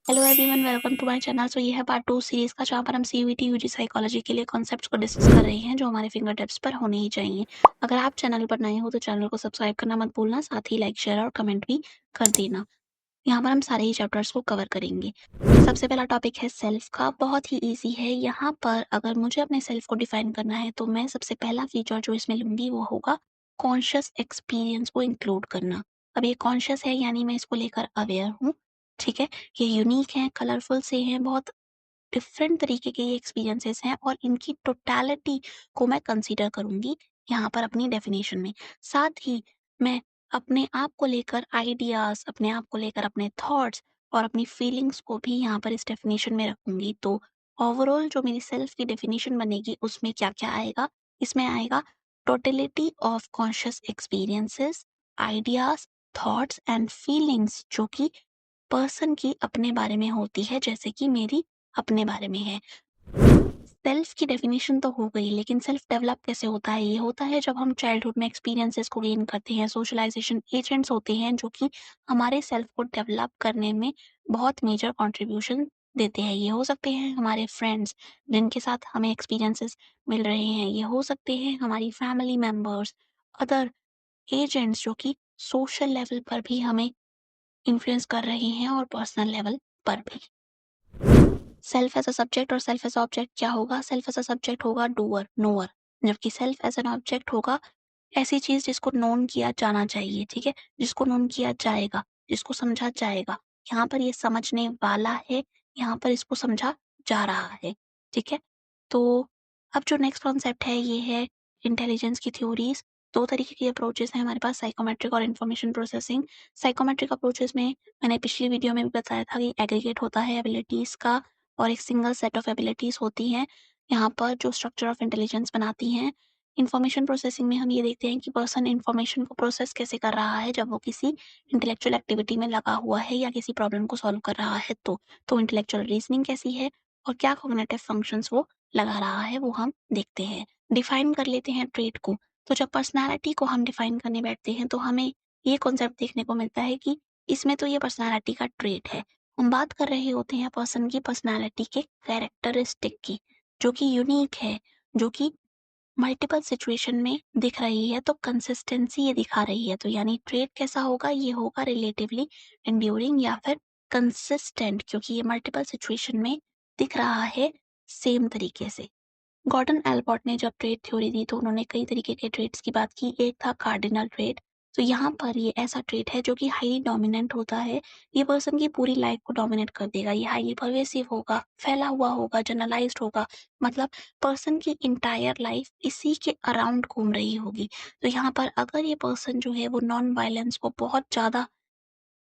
Hello everyone, welcome to my channel. So ये है part 2 series का, जहाँ पर हम सीयूईटी यूजी साइकोलॉजी के लिए कॉन्सेप्ट्स को डिस्कस कर रहे हैं जो हमारे फिंगर टिप्स पर होने ही चाहिए। अगर आप चैनल पर नए हो तो चैनल को सब्सक्राइब करना मत भूलना, साथ ही लाइक शेयर और कमेंट भी कर देना। यहाँ पर हम सारे ही चैप्टर्स को कवर करेंगे। सबसे पहला टॉपिक है सेल्फ का। बहुत ही ईजी है। यहाँ पर अगर मुझे अपने सेल्फ को डिफाइन करना है तो मैं सबसे पहला फीचर जो इसमें लूंगी वो होगा कॉन्शियस एक्सपीरियंस को इंक्लूड करना। अब ये कॉन्शियस है यानी मैं इसको लेकर अवेयर हूँ। ठीक है, ये यूनिक है, कलरफुल से हैं, बहुत डिफरेंट तरीके के ये एक्सपीरियंसेस हैं और इनकी टोटलिटी को मैं कंसीडर करूंगी यहाँ पर अपनी डेफिनेशन में। साथ ही मैं अपने आप को लेकर आइडियाज, अपने आप को लेकर अपने थॉट्स और अपनी फीलिंग्स को भी यहाँ पर इस डेफिनेशन में रखूंगी। तो ओवरऑल जो मेरी सेल्फ की डेफिनेशन बनेगी उसमें क्या क्या आएगा? इसमें आएगा totality of conscious experiences, ideas, thoughts and feelings जो कि पर्सन की अपने बारे में होती है, जैसे कि मेरी अपने बारे में है। सेल्फ की डेफिनेशन तो हो गई, लेकिन सेल्फ डेवलप कैसे होता है? ये होता है जब हम चाइल्डहुड में एक्सपीरियंसेस को गेन करते हैं। सोशलाइजेशन एजेंट्स होते हैं जो कि हमारे सेल्फ को डेवलप करने में बहुत मेजर कंट्रीब्यूशन देते हैं। ये हो सकते हैं हमारे फ्रेंड्स जिनके साथ हमें एक्सपीरियंसेस मिल रहे हैं, ये हो सकते हैं हमारी फैमिली मेंबर्स, अदर एजेंट्स जो कि सोशल लेवल पर भी हमें इन्फ्लुएंस कर रहे हैं और पर्सनल लेवल पर भी। सेल्फ एज़ अ सब्जेक्ट और सेल्फ एज़ अ ऑब्जेक्ट क्या होगा? सेल्फ एज़ अ सब्जेक्ट होगा डूअर, नोअर, जबकि सेल्फ एज़ एन ऑब्जेक्ट होगा ऐसी चीज़ जिसको नोन किया जाना चाहिए, ठीक है? जिसको नोन किया जाएगा, जिसको समझा जाएगा। यहाँ पर ये समझने वाला है, यहाँ पर इसको समझा जा रहा है, ठीक है? तो अब जो नेक्स्ट कॉन्सेप्ट है ये है इंटेलिजेंस की थ्योरीज़। 2 तरीके की अप्रोचेज़ हैं हमारे पास, साइकोमेट्रिक और इन्फॉर्मेशन प्रोसेसिंग। साइकोमेट्रिक अप्रोचेज़ में मैंने पिछली वीडियो में भी बताया था कि एग्रीगेट होता है एबिलिटीज़ का और एक सिंगल सेट ऑफ एबिलिटीज़ होती हैं, यहाँ पर जो स्ट्रक्चर ऑफ इंटेलिजेंस बनाती हैं। इन्फॉर्मेशन प्रोसेसिंग में हम ये देखते हैं कि पर्सन इन्फॉर्मेशन को प्रोसेस कैसे कर रहा है जब वो किसी इंटेलेक्चुअल एक्टिविटी में लगा हुआ है या किसी प्रॉब्लम को सॉल्व कर रहा है तो इंटेलेक्चुअल रीजनिंग कैसी है और क्या कॉग्निटिव फंक्शंस वो लगा रहा है वो हम देखते हैं। डिफाइन कर लेते हैं ट्रेट को। तो जब पर्सनैलिटी को हम डिफाइन करने बैठते हैं तो हमें ये कॉन्सेप्ट देखने को मिलता है कि इसमें तो ये पर्सनैलिटी का ट्रेट है। हम बात कर रहे होते हैं पर्सन की पर्सनैलिटी के कैरेक्टरिस्टिक की, जो कि यूनिक है, जो कि मल्टीपल सिचुएशन में दिख रही है, तो कंसिस्टेंसी ये दिखा रही है। तो यानी ट्रेट कैसा होगा? ये होगा रिलेटिवली एंड्यूरिंग या फिर कंसिस्टेंट, क्योंकि ये मल्टीपल सिचुएशन में दिख रहा है सेम तरीके से। गॉर्डन एल्बर्ट ने जब ट्रेड थ्योरी दी तो उन्होंने कई तरीके के ट्रेड्स की बात की। एक था कार्डिनल ट्रेड। तो यहाँ पर ये ऐसा ट्रेड है जो कि हाईली डोमिनेंट होता है। ये पर्सन की पूरी लाइफ को डोमिनेट कर देगा। ये हाईली परवेसिव होगा, फैला हुआ होगा, जनरलाइज्ड होगा। मतलब पर्सन की इंटायर लाइफ इसी के अराउंड घूम रही होगी। तो यहाँ पर अगर ये पर्सन जो है वो नॉन वायलेंस को बहुत ज़्यादा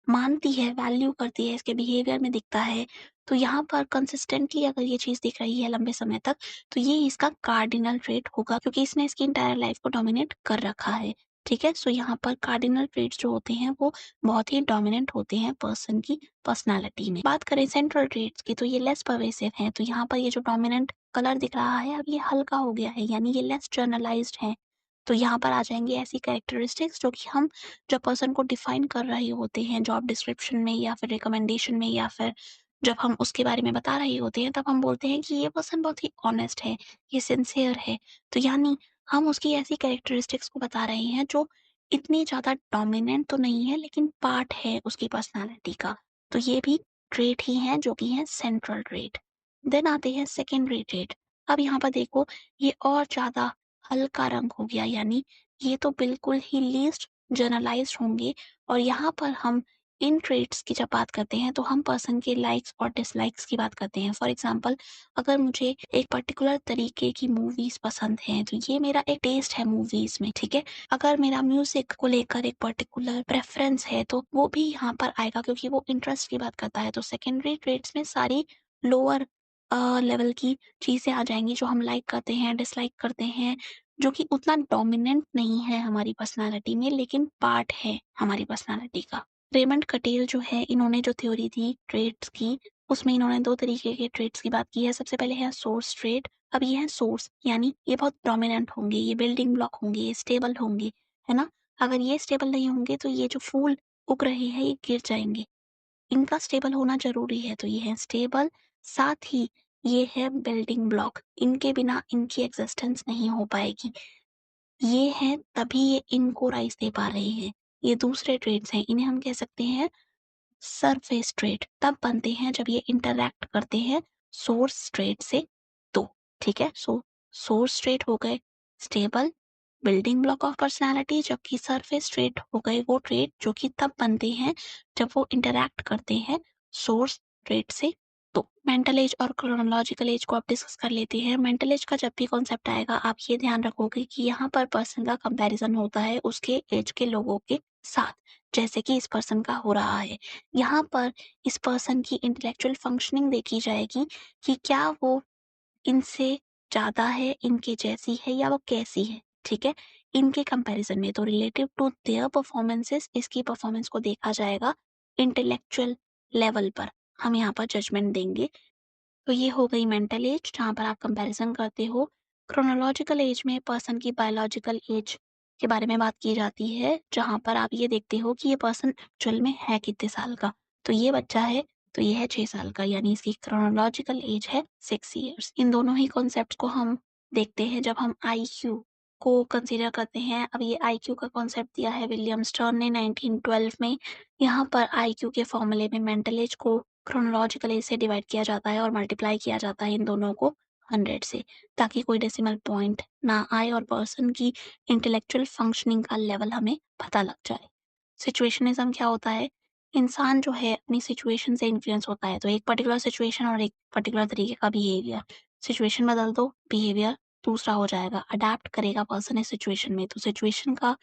मानती है, वैल्यू करती है, इसके बिहेवियर में दिखता है, तो यहाँ पर कंसिस्टेंटली अगर ये चीज़ दिख रही है लंबे समय तक, तो ये इसका कार्डिनल ट्रेट होगा, क्योंकि इसने इसकी एंटायर लाइफ को डोमिनेट कर रखा है। ठीक है? सो यहाँ पर कार्डिनल ट्रेट्स जो होते हैं वो बहुत ही डोमिनेंट होते हैं पर्सन की पर्सनैलिटी में। बात करें सेंट्रल ट्रेट्स की तो ये लेस परवेसिव हैं। तो यहाँ पर ये जो डोमिनेंट कलर दिख रहा है अब ये हल्का हो गया है, यानी ये लेस जर्नलाइज्ड है। तो यहाँ पर आ जाएँगे ऐसी कैरेक्टरिस्टिक्स जो कि हम जब पर्सन को डिफाइन कर रहे होते हैं जॉब डिस्क्रिप्शन में या फिर रिकमेंडेशन में, या फिर जब हम उसके बारे में बता रहे होते हैं, तब हम बोलते हैं कि ये पर्सन बहुत ही ऑनेस्ट है, ये सिंसियर है। तो यानी हम उसकी ऐसी कैरेक्टरिस्टिक्स को बता रहे हैं जो इतनी ज़्यादा डोमिनेंट तो नहीं है लेकिन पार्ट है उसकी पर्सनैलिटी का। तो ये भी ट्रेट ही हैं जो कि हैं सेंट्रल ट्रेट। देन आते हैं सेकेंडरी ट्रेट। अब यहाँ पर देखो, ये और ज़्यादा हल्का रंग हो गया, यानी ये तो बिल्कुल ही लीस्ट जर्नलाइज्ड होंगे। और यहाँ पर हम इन ट्रेट्स की जब बात करते हैं तो हम पर्सन के लाइक्स और डिसलाइक्स की बात करते हैं। फॉर एग्जांपल, अगर मुझे एक पर्टिकुलर तरीके की मूवीज पसंद हैं तो ये मेरा एक टेस्ट है मूवीज में, ठीक है? अगर मेरा म्यूजिक को लेकर एक पर्टिकुलर प्रेफरेंस है तो वो भी यहाँ पर आएगा, क्योंकि वो इंटरेस्ट की बात करता है। तो सेकेंडरी ट्रेट्स में सारी लोअर लेवल की चीजें आ जाएंगी जो हम लाइक करते हैं, डिसलाइक करते हैं, जो कि उतना डोमिनेंट नहीं है हमारी पर्सनैलिटी में लेकिन पार्ट है हमारी पर्सनैलिटी का। रेमंड कटेल जो है, इन्होंने जो थ्योरी दी ट्रेट्स की, उसमें इन्होंने 2 तरीके के ट्रेट्स की बात की है। सबसे पहले है सोर्स ट्रेट। अब ये है सोर्स, यानी ये बहुत डोमिनेंट होंगे, ये बिल्डिंग ब्लॉक होंगे, ये स्टेबल होंगे, है ना? अगर ये स्टेबल नहीं होंगे तो ये जो फूल उग रहे हैं ये गिर जाएँगे। इनका स्टेबल होना ज़रूरी है, तो ये है स्टेबल, साथ ही ये है बिल्डिंग ब्लॉक, इनके बिना इनकी एक्जिस्टेंस नहीं हो पाएगी। ये हैं तभी ये इनको राइज़ दे पा रहे हैं। ये दूसरे ट्रेड्स हैं, इन्हें हम कह सकते हैं सरफेस ट्रेड, तब बनते हैं जब ये इंटरैक्ट करते हैं सोर्स ट्रेड से तो, ठीक है? सोर्स ट्रेड हो गए stable, building block of personality, जबकि सरफेस ट्रेड हो गए वो ट्रेड जो कि तब बनते हैं जब वो इंटरैक्ट करते हैं सोर्स ट्रेड से तो। मेंटल एज और क्रोनोलॉजिकल एज को आप डिस्कस कर लेते हैं। मेंटल एज का जब भी कॉन्सेप्ट आएगा आप ये ध्यान रखोगे कि यहाँ पर पर्सन का कंपैरिजन होता है उसके एज के लोगों के साथ, जैसे कि इस पर्सन का हो रहा है। यहाँ पर इस पर्सन की इंटेलेक्चुअल फंक्शनिंग देखी जाएगी कि क्या वो इनसे ज़्यादा है, इनके जैसी है या वो कैसी है, ठीक है? इनके कंपैरिज़न में तो रिलेटिव टू देयर परफॉर्मेंसेस इसकी परफॉर्मेंस को देखा जाएगा इंटेलेक्चुअल लेवल पर, हम यहाँ पर जजमेंट देंगे। तो ये हो गई मेंटल एज जहाँ पर आप कंपैरिज़न करते हो। क्रोनोलॉजिकल एज में पर्सन की बायोलॉजिकल एज के बारे में बात की जाती है, जहाँ पर आप ये देखते हो कि ये पर्सन एक्चुअल में है कितने साल का। तो ये बच्चा है, तो ये है 6 साल का, यानी इसकी क्रोनोलॉजिकल एज है 6 इयर्स। इन दोनों ही कॉन्सेप्ट्स को हम देखते हैं जब हम आईक्यू को कंसीडर करते हैं। अब ये आईक्यू का कॉन्सेप्ट दिया है विलियम स्टर्न ने 1912 में। यहाँ पर आईक्यू के फॉर्मूले में मेंटल एज को क्रोनोलॉजिकल एज से डिवाइड किया जाता है और मल्टीप्लाई किया जाता है इन दोनों को 100 से, ताकि कोई डेसिमल पॉइंट ना आए और पर्सन की इंटेलेक्चुअल फंक्शनिंग का लेवल हमें पता लग जाए। सिचुएशनिज़्म क्या होता है? इंसान जो है अपनी सिचुएशन से इन्फ्लुएंस होता है, तो एक पर्टिकुलर सिचुएशन और एक पर्टिकुलर तरीके का बिहेवियर, सिचुएशन बदल दो, बिहेवियर दूसरा हो जाएगा, अडैप्ट करेगा पर्सन इस सिचुएशन में, तो सिचुएशन का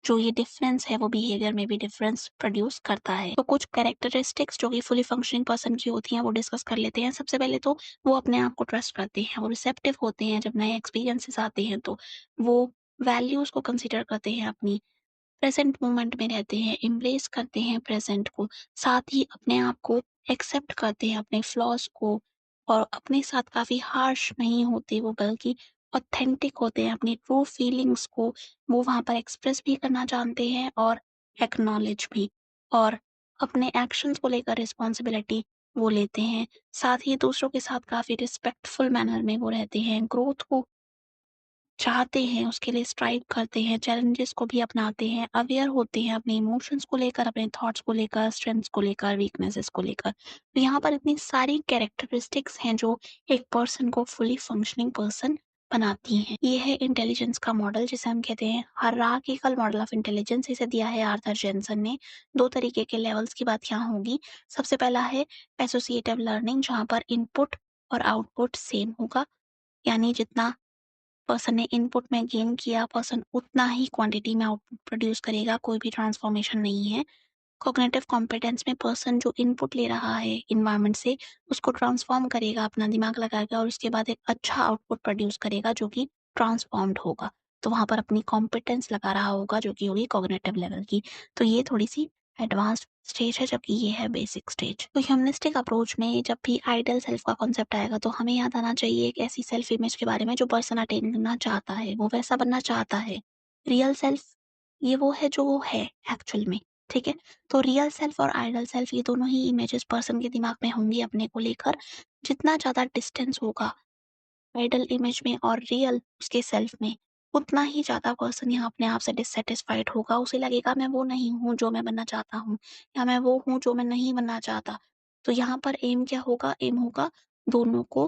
जो ये डिफरेंस है वो बिहेवियर में भी डिफरेंस प्रोड्यूस करता है। तो कुछ कैरेक्टरिस्टिक्स जो कि फुली फंक्शनिंग पर्सन की होती हैं वो डिस्कस कर लेते हैं। सबसे पहले तो वो अपने आप को ट्रस्ट करते हैं, वो रिसेप्टिव होते हैं जब नए एक्सपीरियंसेस आते हैं तो वो वैल्यूज़ को कंसीडर करते हैं अपनी, प्रेज़ेंट मोमेंट में रहते हैं, एम्ब्रेस करते हैं प्रेज़ेंट को, साथ ही अपने आप को एक्सेप्ट करते हैं, अपने फ्लॉज़ को, और अपने साथ काफ़ी हार्श नहीं होते वो, बल्कि ऑथेंटिक होते हैं, अपनी ट्रू फीलिंग्स को वो वहाँ पर एक्सप्रेस भी करना जानते हैं और एक्नॉलेज भी, और अपने एक्शंस को लेकर रिस्पॉन्सिबिलिटी वो लेते हैं। साथ ही दूसरों के साथ काफ़ी रिस्पेक्टफुल मैनर में वो रहते हैं, ग्रोथ को चाहते हैं, उसके लिए स्ट्राइव करते हैं, चैलेंजेस को भी अपनाते हैं, अवेयर होते हैं अपने इमोशंस को लेकर, अपने थॉट्स को लेकर, स्ट्रेंथ्स को लेकर, वीकनेसेस को लेकर। तो यहाँ पर इतनी सारी कैरेक्टरिस्टिक्स हैं जो एक पर्सन को फुली फंक्शनिंग पर्सन बनाती हैं। ये है इंटेलिजेंस का मॉडल जिसे हम कहते हैं हायरार्किकल मॉडल ऑफ इंटेलिजेंस। इसे दिया है आर्थर जेनसन ने। 2 तरीके के लेवल्स की बात यहाँ होगी। सबसे पहला है एसोसिएटिव लर्निंग, जहाँ पर इनपुट और आउटपुट सेम होगा, यानी जितना पर्सन ने इनपुट में गेन किया, पर्सन उतना ही क्वांटिटी में आउटपुट प्रोड्यूस करेगा, कोई भी ट्रांसफॉर्मेशन नहीं है। कॉग्निटिव कॉम्पिटेंस में पर्सन जो इनपुट ले रहा है एनवायरनमेंट से, उसको ट्रांसफॉर्म करेगा, अपना दिमाग लगाएगा और उसके बाद एक अच्छा आउटपुट प्रोड्यूस करेगा जो कि ट्रांसफॉर्म्ड होगा। तो वहाँ पर अपनी कॉम्पिटेंस लगा रहा होगा जो कि होगी कॉग्निटिव लेवल की। तो ये थोड़ी-सी एडवांस्ड स्टेज है, जबकि ये है बेसिक स्टेज। तो ह्यूमनिस्टिक अप्रोच में जब भी आइडियल सेल्फ का कॉन्सेप्ट आएगा तो हमें याद आना चाहिए एक ऐसी सेल्फ इमेज के बारे में जो पर्सन अटेन करना चाहता है, वो वैसा बनना चाहता है। रियल सेल्फ ये वो है जो वो है एक्चुअल में, ठीक है? तो रियल सेल्फ और आइडल सेल्फ ये दोनों ही इमेजेस पर्सन के दिमाग में होंगी अपने को लेकर। जितना ज़्यादा डिस्टेंस होगा आइडल इमेज में और रियल उसके सेल्फ में, उतना ही ज़्यादा पर्सन यहाँ अपने आप से डिससैटिस्फाइड होगा। उसे लगेगा मैं वो नहीं हूँ जो मैं बनना चाहता हूँ, या मैं वो हूँ जो मैं नहीं बनना चाहता। तो यहाँ पर एम क्या होगा? एम होगा दोनों को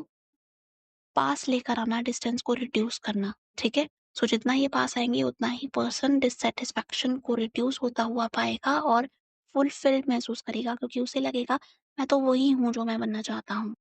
पास लेकर आना, डिस्टेंस को रिड्यूस करना, ठीक है? सो जितना ये पास आएँगे उतना ही पर्सन डिससैटिस्फैक्शन को रिड्यूस होता हुआ पाएगा और फुलफिल्ड महसूस करेगा, क्योंकि उसे लगेगा मैं तो वही हूँ जो मैं बनना चाहता हूँ।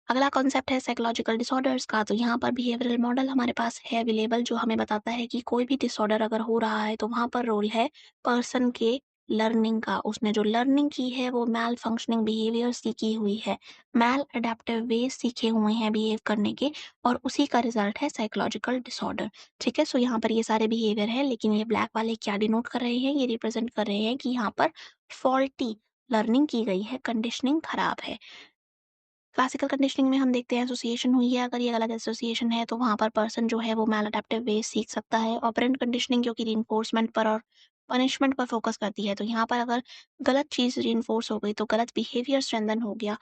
अगला कॉन्सेप्ट है साइकोलॉजिकल डिसऑर्डर्स का। तो यहाँ पर बिहेवियरल मॉडल हमारे पास है अवेलेबल, जो हमें बताता है कि कोई भी डिसऑर्डर अगर हो रहा है तो वहाँ पर रोल है पर्सन के लर्निंग का। उसने जो लर्निंग की है वो मैल फंक्शनिंग बिहेवियर्स की हुई है, मैल अडेप्टिव वेज सीखे हुए हैं बिहेव करने के, और उसी का रिजल्ट है साइकोलॉजिकल डिसऑर्डर। ठीक है, सो यहाँ पर ये सारे बिहेवियर है, लेकिन ये ब्लैक वाले क्या डिनोट कर रहे हैं? ये रिप्रेजेंट कर रहे हैं कि यहाँ पर फॉल्टी लर्निंग की गई है, कंडीशनिंग खराब है। क्लासिकल कंडीशनिंग में हम देखते हैं एसोसिएशन हुई है, अगर ये गलत एसोसिएशन है तो वहाँ पर पर्सन जो है वो मैल अडैप्टिव वेज सीख सकता है। ऑपरेंट कंडीशनिंग जो कि रिइंफोर्समेंट पर और पनिशमेंट पर फ़ोकस करती है। तो यहाँ पर अगर गलत चीज़ रिइंफोर्स हो गई तो गलत बिहेवियर स्ट्रेंथन हो गया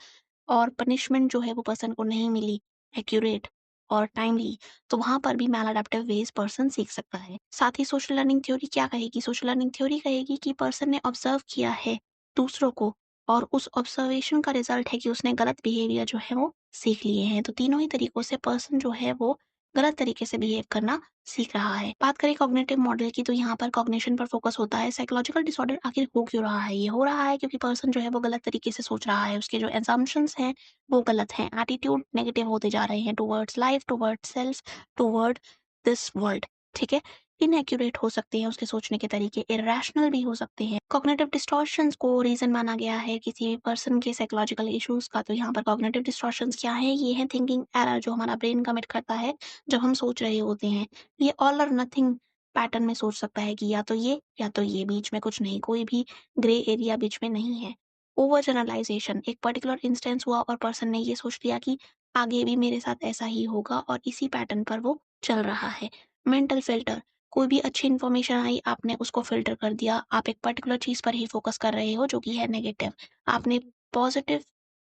और पनिशमेंट जो है वो पर्सन को नहीं मिली एक्यूरेट और टाइमली, तो वहाँ पर भी मैलअडैप्टिव वेज़ पर्सन सीख सकता है। साथ ही सोशल लर्निंग थ्योरी क्या कहेगी? सोशल लर्निंग थ्योरी कहेगी कि पर्सन ने ऑब्ज़र्व किया है दूसरों को और उस ऑब्ज़र्वेशन का रिज़ल्ट है कि उसने गलत बिहेवियर जो है वो सीख लिए हैं। तो तीनों ही तरीकों से पर्सन जो है वो गलत तरीके से बिहेव करना सीख रहा है। बात करें कॉग्निटिव मॉडल की तो यहाँ पर कॉग्निशन पर फ़ोकस होता है। साइकोलॉजिकल डिसऑर्डर आखिर हो क्यों रहा है? ये हो रहा है क्योंकि पर्सन जो है वो गलत तरीके से सोच रहा है। उसके जो असम्पशन्स हैं वो गलत हैं। एटीट्यूड नेगेटिव होते जा रहे हैं towards life, towards self, toward this world, ठीक है? इनएक्यूरेट हो सकते हैं उसके सोचने के तरीके, इर्रेशनल भी हो सकते हैं। कॉग्निटिव डिस्टॉर्शंस को रीज़न माना गया है किसी भी पर्सन के साइकोलॉजिकल इश्यूज़ का। तो यहाँ पर कॉग्निटिव डिस्टॉर्शंस क्या हैं? ये है थिंकिंग एरर जो हमारा ब्रेन कमिट करता है जब हम सोच रहे होते हैं। ये ऑल और नथिंग पैटर्न में सोच सकता है कि या तो ये, बीच में कुछ नहीं, कोई भी ग्रे एरिया बीच में नहीं है। ओवर जनरलाइज़ेशन, एक पर्टिकुलर इंस्टेंस हुआ और पर्सन ने ये सोच लिया कि आगे भी मेरे साथ ऐसा ही होगा और इसी पैटर्न पर वो चल रहा है। मेंटल फ़िल्टर, कोई भी अच्छी इन्फॉर्मेशन आई, आपने उसको फ़िल्टर कर दिया। आप एक पर्टिकुलर चीज़ पर ही फ़ोकस कर रहे हो जो कि है नेगेटिव। आपने पॉज़िटिव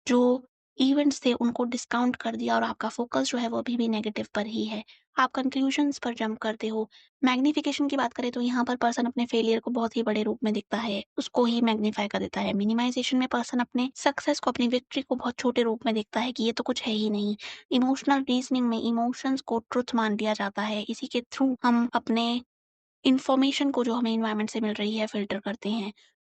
जो इवेंट्स थे उनको डिस्काउंट कर दिया और आपका फ़ोकस जो है वो अभी भी नेगेटिव पर ही है। आप कंक्लूजन्स पर जंप करते हो। मैग्निफिकेशन की बात करें तो यहाँ पर पर्सन अपने फेलियर को बहुत ही बड़े रूप में दिखता है, उसको ही मैग्नीफाई कर देता है। मिनिमाइज़ेशन में पर्सन अपने सक्सेस को, अपनी विक्ट्री को बहुत छोटे रूप में देखता है कि ये तो कुछ है ही नहीं। इमोशनल रीज़निंग में इमोशंस को ट्रुथ मान लिया जाता है। इसी के थ्रू हम अपने इन्फॉर्मेशन को जो हमें एनवायरनमेंट से मिल रही है फ़िल्टर करते हैं।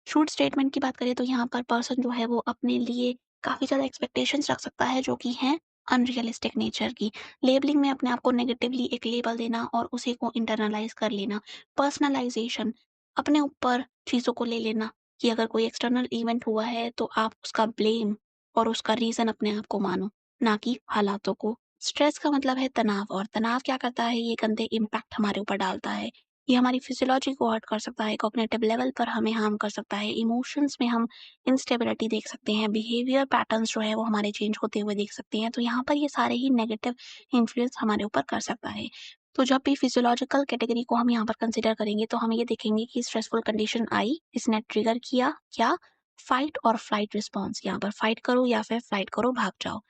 झूठ स्टेटमेंट की बात करें तो यहाँ पर पर्सन जो है वो अपने लिए काफ़ी ज़्यादा एक्सपेक्टेशंस रख सकता है जो कि हैं अनरियलिस्टिक नेचर की। लेबलिंग में अपने आप को नेगेटिवली एक लेबल देना और उसी को इंटरनलाइज़ कर लेना। पर्सनलाइज़ेशन, अपने ऊपर चीज़ों को ले लेना कि अगर कोई एक्सटर्नल इवेंट हुआ है तो आप उसका ब्लेम और उसका रीज़न अपने आप को मानो, ना कि हालातों को। स्ट्रेस का मतलब है तनाव और तनाव क्या करता है? ये गंदे इम्पैक्ट हमारे ऊपर डालता है। ये हमारी फिजियोलॉजी को हर्ट कर सकता है, कॉग्निटिव लेवल पर हमें हार्म कर सकता है, इमोशंस में हम इंस्टेबिलिटी देख सकते हैं, बिहेवियर पैटर्न्स जो है वो हमारे चेंज होते हुए देख सकते हैं। तो यहाँ पर ये सारे ही नेगेटिव इन्फ्लुएंस हमारे ऊपर कर सकता है। तो जब भी फिजियोलॉजिकल कैटेगरी को हम यहाँ पर कंसिडर करेंगे तो हम ये देखेंगे कि स्ट्रेसफुल कंडीशन आई, इसने ट्रिगर किया क्या? फाइट और फ्लाइट रिस्पॉन्स। यहाँ पर फाइट करो या फिर फ्लाइट करो, भाग जाओ।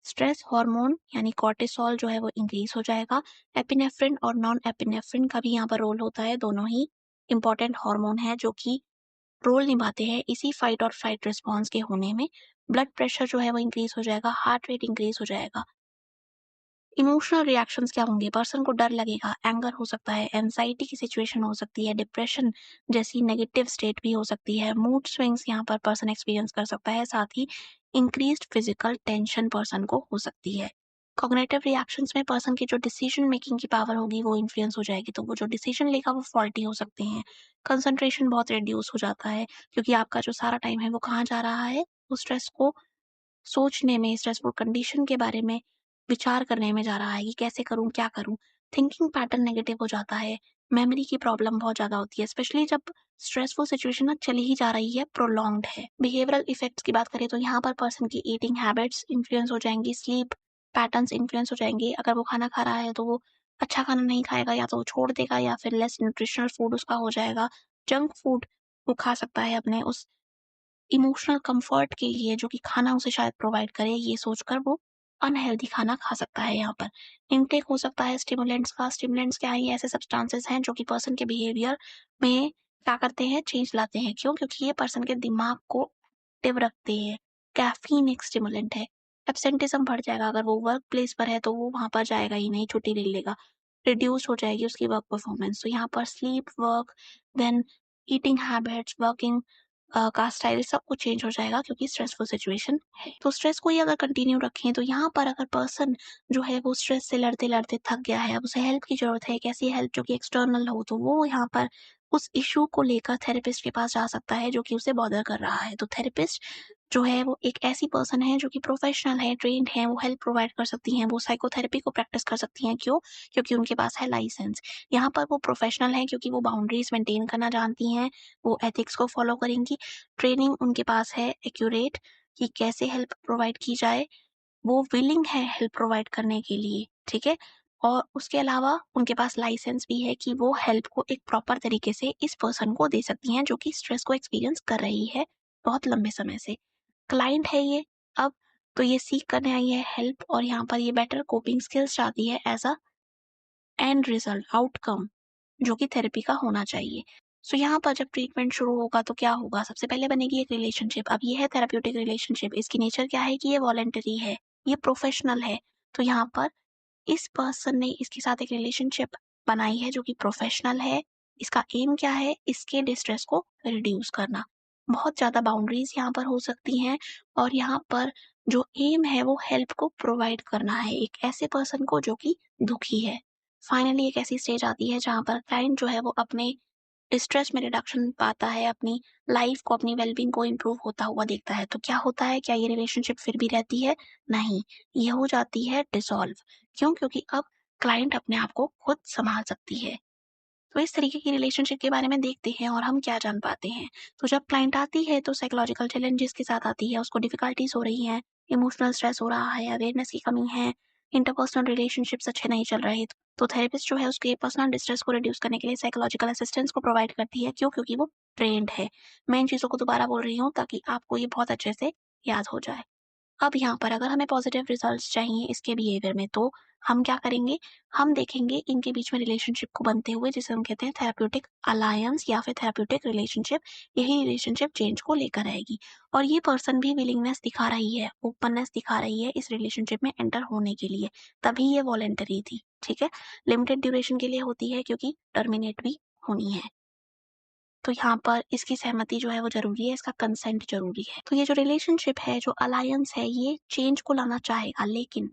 स्ट्रेस हार्मोन यानी कॉर्टिसोल जो है वो इंक्रीज हो जाएगा। एपिनेफ्रिन और नॉन एपिनेफ्रिन का भी यहाँ पर रोल होता है, दोनों ही इम्पोर्टेंट हार्मोन है जो कि रोल निभाते हैं इसी फाइट और फ्लाइट रिस्पॉन्स के होने में। ब्लड प्रेशर जो है वो इंक्रीज हो जाएगा, हार्ट रेट इंक्रीज हो जाएगा। इमोशनल रिएक्शंस क्या होंगे? पर्सन को डर लगेगा, एंगर हो सकता है, एंग्जायटी की सिचुएशन हो सकती है, डिप्रेशन जैसी नेगेटिव स्टेट भी हो सकती है, मूड स्विंग्स यहाँ पर पर्सन एक्सपीरियंस कर सकता है, साथ ही इंक्रीज्ड फिजिकल टेंशन पर्सन को हो सकती है। कॉग्निटिव रिएक्शंस में पर्सन की जो डिसीजन मेकिंग की पावर होगी वो इन्फ्लुएंस हो जाएगी, तो वो जो डिसीजन लेगा वो फॉल्टी हो सकते हैं। कंसंट्रेशन बहुत रिड्यूस हो जाता है क्योंकि आपका जो सारा टाइम है वो कहाँ जा रहा है? वो स्ट्रेस को सोचने में, स्ट्रेसफुल कंडीशन के बारे में विचार करने में जा रहा है कि कैसे करूँ, क्या करूँ? थिंकिंग पैटर्न नेगेटिव हो जाता है, मेमोरी की प्रॉब्लम बहुत ज़्यादा होती है, स्पेशली जब स्ट्रेसफुल सिचुएशन ना चली ही जा रही है, प्रोलॉन्ग्ड है। बिहेवियरल इफेक्ट्स की बात करें तो यहाँ पर पर्सन की ईटिंग हैबिट्स इन्फ्लुएंस हो जाएँगी, स्लीप पैटर्न्स इन्फ्लुएंस हो जाएँगे। अगर वो खाना खा रहा है तो वो अच्छा खाना नहीं खाएगा, या तो वो छोड़ देगा या फिर लेस न्यूट्रिशनल फूड उसका हो जाएगा। जंक फूड वो खा सकता है अपने उस इमोशनल कंफर्ट के लिए जो कि खाना उसे शायद प्रोवाइड करे, ये सोचकर वो अनहेल्दी खाना खा सकता है यहाँ पर। इनटेक हो सकता है स्टिमुलेंट्स का। स्टिमुलेंट्स क्या है? ये ऐसे सब्सटेंसेस हैं जो कि पर्सन के बिहेवियर में क्या करते हैं? चेंज लाते हैं। क्यों? क्योंकि ये पर्सन के दिमाग को एक्टिव रखते हैं। कैफ़ीन एक स्टिमुलेंट है। एब्सेंटिज़्म बढ़ जाएगा, अगर वो वर्क प्लेस पर है तो वो वहाँ पर जाएगा ही नहीं, छुट्टी ले लेगा। रिड्यूस हो जाएगी उसकी वर्क परफॉर्मेंस। तो यहाँ पर sleep, work, then eating habits, working का स्टाइल सब कुछ चेंज हो जाएगा क्योंकि स्ट्रेसफुल सिचुएशन है। तो स्ट्रेस को ही अगर कंटिन्यू रखें तो यहाँ पर अगर पर्सन जो है वो स्ट्रेस से लड़ते-लड़ते थक गया है, अब उसे हेल्प की ज़रूरत है, एक ऐसी हेल्प जो कि एक्सटर्नल हो, तो वो यहाँ पर उस इश्यू को लेकर थेरेपिस्ट के पास जा सकता है जो कि उसे बॉदर कर रहा है। तो थेरेपिस्ट जो है वो एक ऐसी पर्सन है जो कि प्रोफेशनल है, ट्रेन्ड है, वो हेल्प प्रोवाइड कर सकती हैं, वो साइकोथेरेपी को प्रैक्टिस कर सकती हैं। क्यों? क्योंकि उनके पास है लाइसेंस। यहाँ पर वो प्रोफेशनल हैं क्योंकि वो बाउंड्रीज़ मेंटेन करना जानती हैं, वो एथिक्स को फॉलो करेंगी। ट्रेनिंग उनके पास है एक्यूरेट कि कैसे हेल्प प्रोवाइड की जाए, वो विलिंग है हेल्प प्रोवाइड करने के लिए, ठीक है? और उसके अलावा उनके पास लाइसेंस भी है कि वो हेल्प को एक प्रॉपर तरीके से इस पर्सन को दे सकती हैं जो कि स्ट्रेस को एक्सपीरियंस कर रही है बहुत लंबे समय से। क्लाइंट है ये अब, तो ये सीख करने आई है हेल्प, और यहाँ पर ये बेटर कोपिंग स्किल्स चाहती है as a and result outcome जो कि थेरेपी का होना चाहिए। सो यहाँ पर जब ट्रीटमेंट शुरू होगा तो क्या होगा, सबसे पहले बनेगी एक रिलेशनशिप। अब ये है थेराप्यूटिक रिलेशनशिप, इसकी नेचर क्या है कि ये वॉलंटरी है, ये प्रोफेशनल है। तो यहाँ पर इस पर्सन ने इसके साथ एक रिलेशनशिप बनाई है जो कि प्रोफेशनल है। इसका एम क्या है, इसके डिस्ट्रेस को रिड्यूस करना। बहुत ज़्यादा बाउंड्रीज यहाँ पर हो सकती हैं, और यहाँ पर जो एम है वो हेल्प को प्रोवाइड करना है एक ऐसे पर्सन को जो कि दुखी है। फाइनली एक ऐसी स्टेज आती है जहाँ पर क्लाइंट जो है वो अपने स्ट्रेस में रिडक्शन पाता है, अपनी लाइफ को, अपनी वेलबींग को इम्प्रूव होता हुआ देखता है। तो क्या होता है, क्या ये रिलेशनशिप फिर भी रहती है? नहीं, ये हो जाती है डिसॉल्व। क्यों? क्योंकि अब क्लाइंट अपने आप को खुद संभाल सकती है। तो इस तरीके की रिलेशनशिप के बारे में देखते हैं और हम क्या जान पाते हैं। तो जब क्लाइंट आती है तो साइकोलॉजिकल चैलेंजेस के साथ आती है, उसको डिफिकल्टीज हो रही हैं, इमोशनल स्ट्रेस हो रहा है, अवेयरनेस की कमी है, इंटरपर्सनल रिलेशनशिप्स अच्छे नहीं चल रहे। तो थेरेपिस्ट जो है उसके पर्सनल डिस्ट्रेस को रिड्यूस करने के लिए साइकोलॉजिकल असिस्टेंस को प्रोवाइड करती है। क्यों? क्योंकि वो ट्रेंड है। मैं इन चीज़ों को दोबारा बोल रही हूँ ताकि आपको ये बहुत अच्छे से याद हो जाए। अब यहाँ पर अगर हमें पॉजिटिव रिजल्ट्स चाहिए इसके बिहेवियर में, तो हम क्या करेंगे, हम देखेंगे इनके बीच में रिलेशनशिप को बनते हुए, जिसे हम कहते हैं थेराप्यूटिक अलायंस या फिर थेराप्यूटिक रिलेशनशिप। यही रिलेशनशिप चेंज को लेकर आएगी, और ये पर्सन भी विलिंगनेस दिखा रही है, ओपननेस दिखा रही है इस रिलेशनशिप में एंटर होने के लिए। तभी ये वॉलेंटरी थी, ठीक है। लिमिटेड ड्यूरेशन के लिए होती है क्योंकि टर्मिनेट भी होनी है। तो यहाँ पर इसकी सहमति जो है वो ज़रूरी है, इसका कंसेंट ज़रूरी है। तो ये जो रिलेशनशिप है, जो अलायंस है, ये चेंज को लाना चाहेगा, लेकिन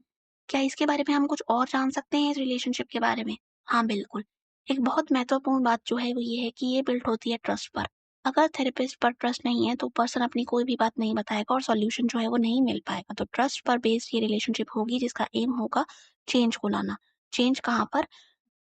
क्या इसके बारे में हम कुछ और जान सकते हैं इस रिलेशनशिप के बारे में? हाँ, बिल्कुल। एक बहुत महत्वपूर्ण बात जो है वो ये है कि ये बिल्ड होती है ट्रस्ट पर। अगर थेरेपिस्ट पर ट्रस्ट नहीं है तो पर्सन अपनी कोई भी बात नहीं बताएगा और सॉल्यूशन जो है वो नहीं मिल पाएगा। तो ट्रस्ट पर बेस्ड ये रिलेशनशिप होगी जिसका एम होगा चेंज को लाना। चेंज कहाँ पर?